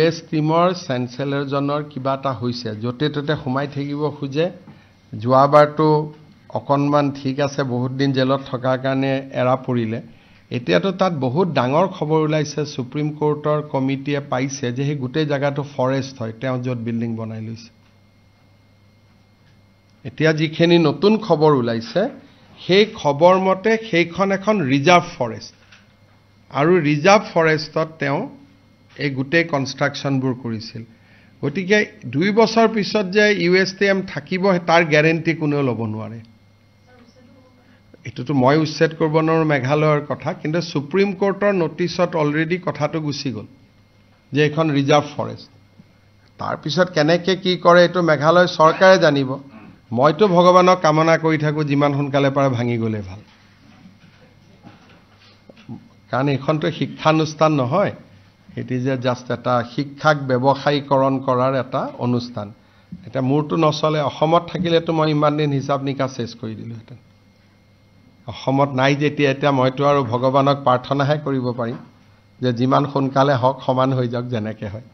US টিমৰ চেঞ্চেলৰজনৰ কিবা এটা হৈছে যতে ততে সোমাই থাকিব খুজে যোৱাবাৰটো অকনমান ঠিক আছে বহুত দিন জেলত থকাৰ কাৰণে এৰা পৰিলে এতিয়াতো তাত বহুত ডাঙৰ খবৰ ওলাইছে সুপ্ৰিম কোৰ্টৰ কমিটিয়ে পাইছে যে এই গোটেই জায়গাটো ফৰেষ্ট হয় তেওঁ যত বিল্ডিং বনাই লৈছে এতিয়া যিখিনি নতুন খবৰ ওলাইছে সেই খবৰ মতে সেইখন এখন ৰিজাৰ্ভ ফৰেষ্ট আৰু ৰিজাৰ্ভ ফৰেষ্টত তেওঁ এই গোটেই কনষ্ট্ৰাকশনবোৰ কৰিছিল গতিকে 2 বছৰ পিছত যে USTM থাকিব তাৰ গ্যাৰান্টি কোনেও ল'ব নোৱাৰে এটোতো মই উচ্ছেদ কৰিব নোৱাৰো মেঘালয়ৰ কথা কিন্তু সুপ্ৰিম কোৰ্টৰ নোটিছত অলৰেডি কথাটো গুছি গল যে এখন ৰিজাৰ্ভ ফৰেষ্ট তাৰ পিছত কেনেকৈ কি কৰে এটো মেঘালয় চৰকাৰে জানিব মইতো ভগৱানক কামনা কৰি থাকো যিমান সোনকালে পাৰে ভাঙি গলে ভাল কাৰণ এখনটো শিক্ষানুষ্ঠান নহয় It is just এটা শিক্ষাক ব্যৱসায়ীকৰণ কৰাৰ এটা অনুষ্ঠান এটা মূৰটো নচলে অসমত থাকিলেতো মই ইমান দিন হিচাপ নিকা শেষ কৰি দিলো হেতেন অসমত নাই যেতিয়া এটা মইতো আৰু ভগৱানক প্ৰাৰ্থনাহে কৰিব পাৰিম যে যিমান সোনকালে হক সমান হৈ যাওক যেনেকৈ হয়